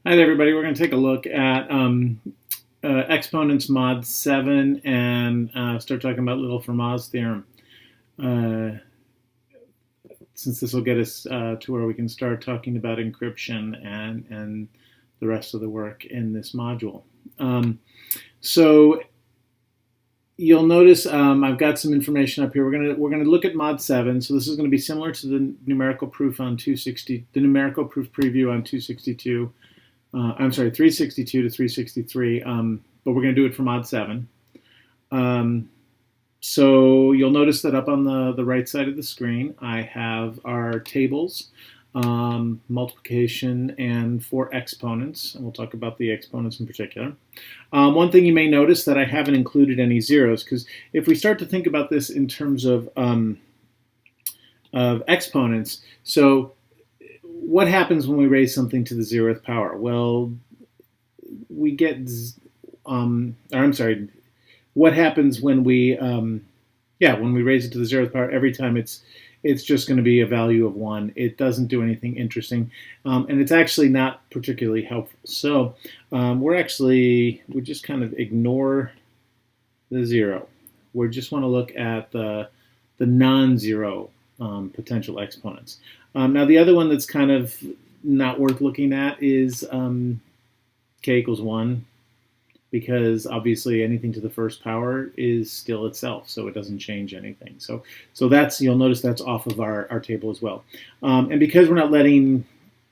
Hi there, everybody. We're going to take a look at Exponents Mod 7 and start talking about little Fermat's theorem. Uh, since this will get us to where we can start talking about encryption and the rest of the work in this module. So you'll notice I've got some information up here. We're gonna look at Mod 7. So this is going to be similar to the numerical proof on 260, the numerical proof preview on 262. I'm sorry, 362 to 363, but we're going to do it for mod 7. So you'll notice that up on the right side of the screen, I have our tables, multiplication, and 4 exponents, and we'll talk about the exponents in particular. One thing you may notice that I haven't included any zeros, because if we start to think about this in terms of exponents, so what happens when we raise something to the 0th power? Well, we get, I'm sorry, what happens when we, when we raise it to the 0th power? Every time it's just going to be a value of 1. It doesn't do anything interesting, and it's actually not particularly helpful. So we just kind of ignore the 0. We just want to look at the non-zero potential exponents. Now the other one that's kind of not worth looking at is k equals 1, because obviously anything to the first power is still itself, so it doesn't change anything. So that's, you'll notice that's off of our table as well. And because we're not letting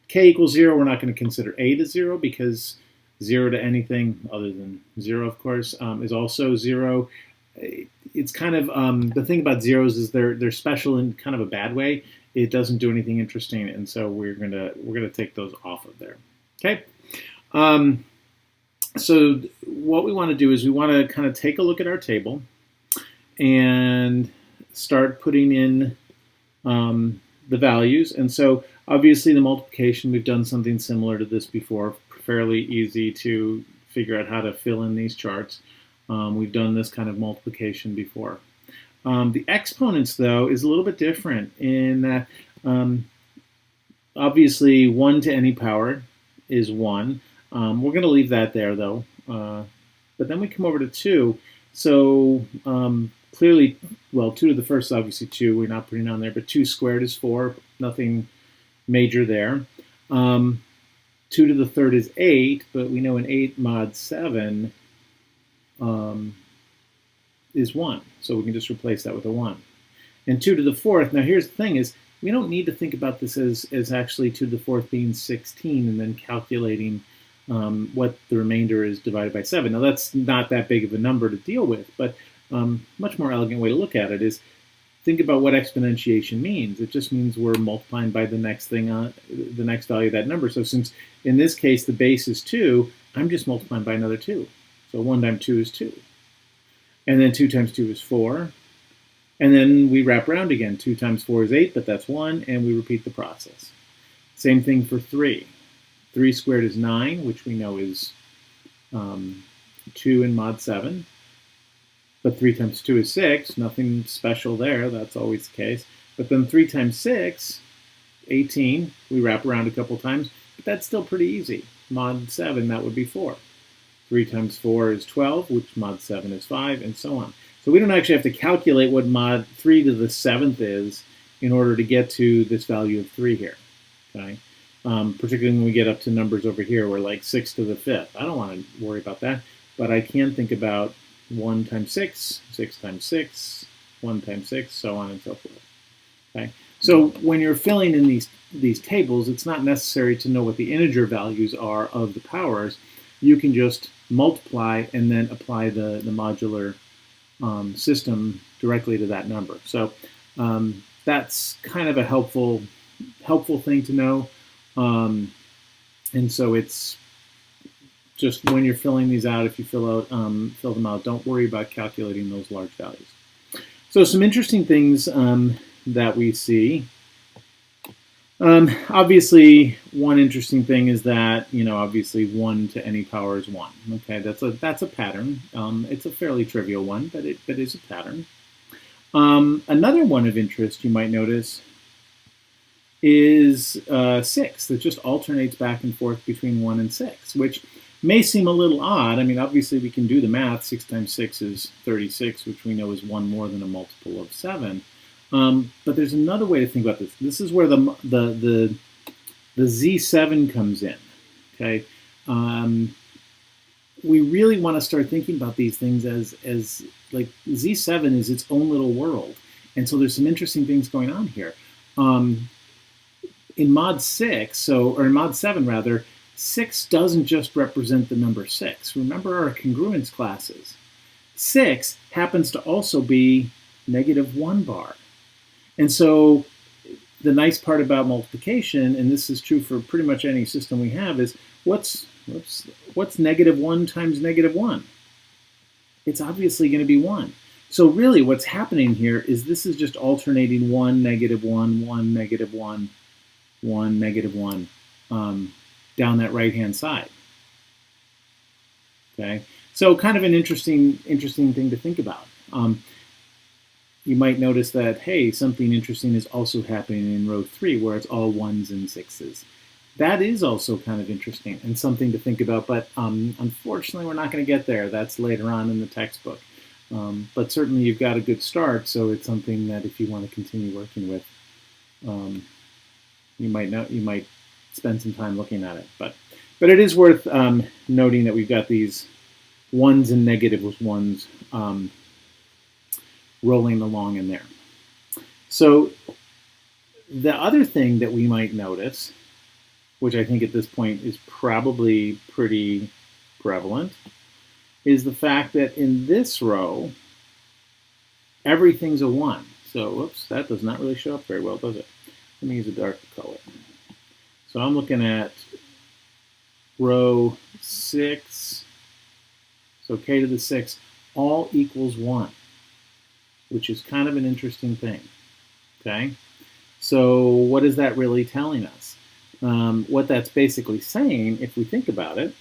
k equals 0, we're not going to consider a to 0, because 0 to anything other than 0, of course, is also 0. It's kind of the thing about zeros is they're special in kind of a bad way. It doesn't do anything interesting, and so we're gonna take those off of there. Okay. So what we want to do is we want to kind of take a look at our table and start putting in the values. And so obviously the multiplication, we've done something similar to this before, fairly easy to figure out how to fill in these charts. We've done this kind of multiplication before. The exponents, though, is a little bit different in that obviously 1 to any power is 1. We're going to leave that there, though. But then we come over to 2. So clearly, well, 2 to the first is obviously 2. We're not putting on there. But 2 squared is 4. Nothing major there. 2 to the third is 8. But we know in 8 mod 7 is 1. So we can just replace that with a 1. And 2 to the fourth, now here's the thing, is we don't need to think about this as actually 2 to the fourth being 16 and then calculating what the remainder is divided by 7. Now that's not that big of a number to deal with, but much more elegant way to look at it is think about what exponentiation means. It just means we're multiplying by the next thing the next value of that number. So since in this case the base is 2, I'm just multiplying by another 2. So 1 times 2 is 2. And then 2 times 2 is 4. And then we wrap around again. 2 times 4 is 8, but that's 1, and we repeat the process. Same thing for 3. 3 squared is 9, which we know is 2 in mod 7. But 3 times 2 is 6. Nothing special there. That's always the case. But then 3 times 6, 18. We wrap around a couple times, but that's still pretty easy. Mod 7, that would be 4. 3 times 4 is 12, which mod 7 is 5, and so on. So we don't actually have to calculate what mod 3 to the 7th is in order to get to this value of 3 here. Okay? Particularly when we get up to numbers over here, where like 6 to the 5th. I don't want to worry about that, but I can think about 1 times 6, 6 times 6, 1 times 6, so on and so forth. Okay? So when you're filling in these tables, it's not necessary to know what the integer values are of the powers. You can just multiply and then apply the modular system directly to that number. So that's kind of a helpful thing to know. And so it's just when you're filling these out, if you fill them out, don't worry about calculating those large values. So some interesting things that we see. Obviously, one interesting thing is that, obviously 1 to any power is 1. Okay, that's a pattern. It's a fairly trivial one, but it is a pattern. Another one of interest you might notice is 6 that just alternates back and forth between 1 and 6, which may seem a little odd. I mean, obviously we can do the math. 6 times 6 is 36, which we know is 1 more than a multiple of 7. But there's another way to think about this. This is where the Z7 comes in. Okay, we really want to start thinking about these things as like Z7 is its own little world, and so there's some interesting things going on here. In mod 6, or in mod 7 rather, 6 doesn't just represent the number 6. Remember our congruence classes. 6 happens to also be -1 bar. And so the nice part about multiplication, and this is true for pretty much any system we have, is what's -1 times -1? It's obviously going to be 1. So really what's happening here is this is just alternating 1, -1, 1, -1, 1, -1 down that right-hand side. Okay, so kind of an interesting thing to think about. You might notice that, hey, something interesting is also happening in row 3 where it's all 1s and 6s. That is also kind of interesting and something to think about, but unfortunately we're not going to get there. That's later on in the textbook. But certainly you've got a good start, so it's something that if you want to continue working with, you might spend some time looking at it. But it is worth noting that we've got these 1s and -1s rolling along in there. So the other thing that we might notice, which I think at this point is probably pretty prevalent, is the fact that in this row, everything's a 1. So, whoops, that does not really show up very well, does it? Let me use a darker color. So I'm looking at row 6, so k to the 6, all equals 1, which is kind of an interesting thing, okay? So what is that really telling us? What that's basically saying, if we think about it,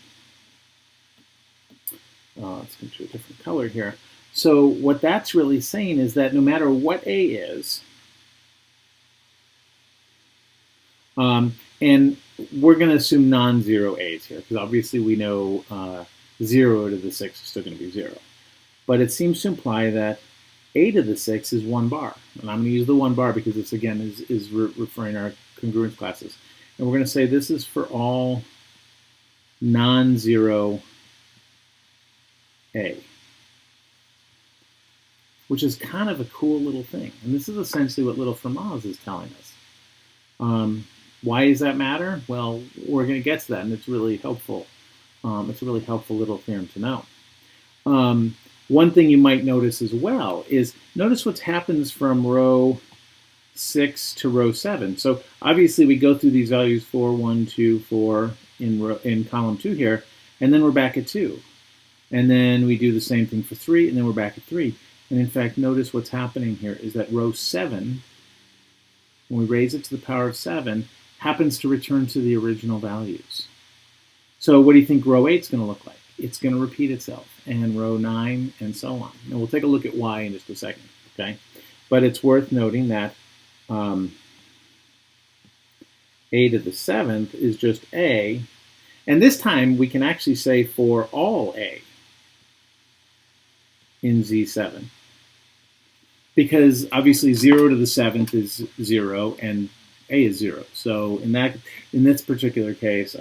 let's go to a different color here. So what that's really saying is that no matter what A is, and we're going to assume non-zero A's here, because obviously we know 0 to the 6 is still going to be 0. But it seems to imply that A to the 6 is 1 bar. And I'm going to use the 1 bar because this, again, is referring to our congruence classes. And we're going to say this is for all non-zero A, which is kind of a cool little thing. And this is essentially what little Fermat is telling us. Why does that matter? Well, we're going to get to that, and it's really helpful. It's a really helpful little theorem to know. One thing you might notice as well is notice what happens from row 6 to row 7. So obviously we go through these values 4, 1, 2, 4 in column 2 here, and then we're back at 2. And then we do the same thing for 3, and then we're back at 3. And in fact, notice what's happening here is that row 7, when we raise it to the power of 7, happens to return to the original values. So what do you think row 8 is going to look like? It's going to repeat itself, and row 9, and so on. And we'll take a look at why in just a second, okay? But it's worth noting that A to the 7th is just A, and this time we can actually say for all A in Z7, because obviously 0 to the 7th is 0, and A is 0. So in this particular case,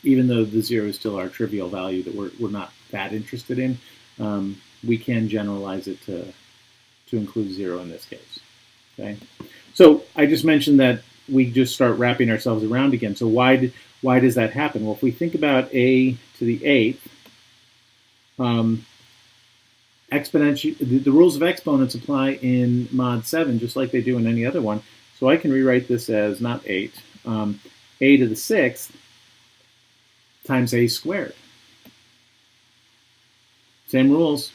even though the 0 is still our trivial value that we're not that interested in, we can generalize it to include 0 in this case. Okay, so I just mentioned that we just start wrapping ourselves around again. So why does that happen? Well, if we think about A to the 8th, exponential, the rules of exponents apply in mod 7 just like they do in any other one. So I can rewrite this as not 8, A to the 6th times A squared. Same rules.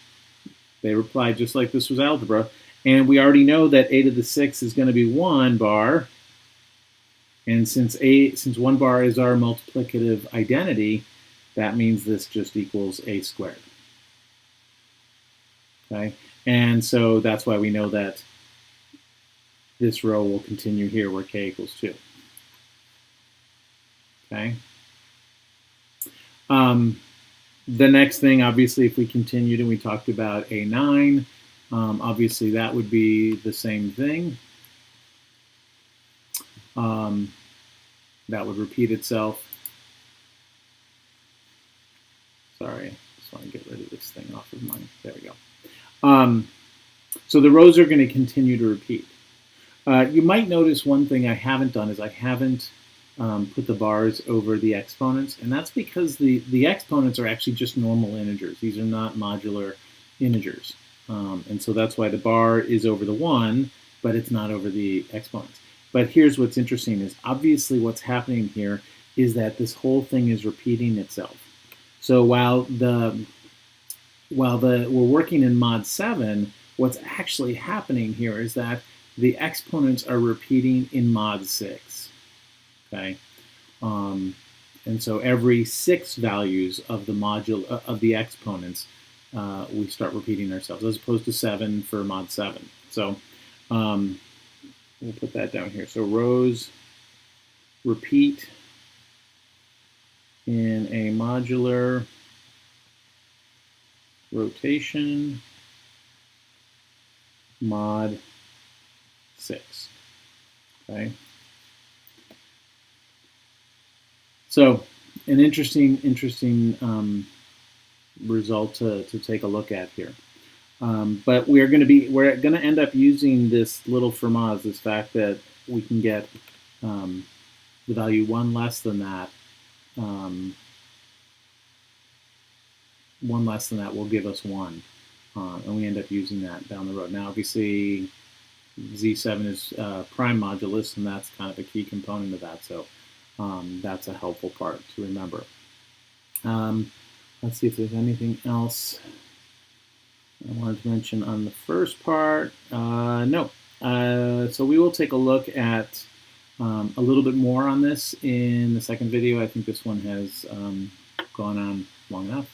They apply just like this was algebra. And we already know that A to the 6th is going to be 1 bar. And since 1 bar is our multiplicative identity, that means this just equals A squared. Okay? And so that's why we know that this row will continue here where k equals 2. Okay. The next thing, obviously, if we continued and we talked about A9, obviously that would be the same thing. That would repeat itself. Sorry, I just want to get rid of this thing off of mine. There we go. So the rows are going to continue to repeat. You might notice one thing I haven't done is I haven't put the bars over the exponents, and that's because the exponents are actually just normal integers. These are not modular integers, and so that's why the bar is over the 1, but it's not over the exponents. But here's what's interesting is obviously what's happening here is that this whole thing is repeating itself. So while we're working in mod 7, what's actually happening here is that the exponents are repeating in mod 6. Okay, and so every 6 values of the module of the exponents, we start repeating ourselves, as opposed to 7 for mod 7. So we'll put that down here. So rows repeat in a modular rotation mod 6. Okay. So an interesting result to take a look at here. But we're going to end up using this little Fermat, this fact that we can get the value 1 less than that. 1 less than that will give us 1, and we end up using that down the road. Now, obviously, Z7 is prime modulus, and that's kind of a key component of that. So that's a helpful part to remember. Let's see if there's anything else I wanted to mention on the first part. No. So we will take a look at a little bit more on this in the second video. I think this one has gone on long enough.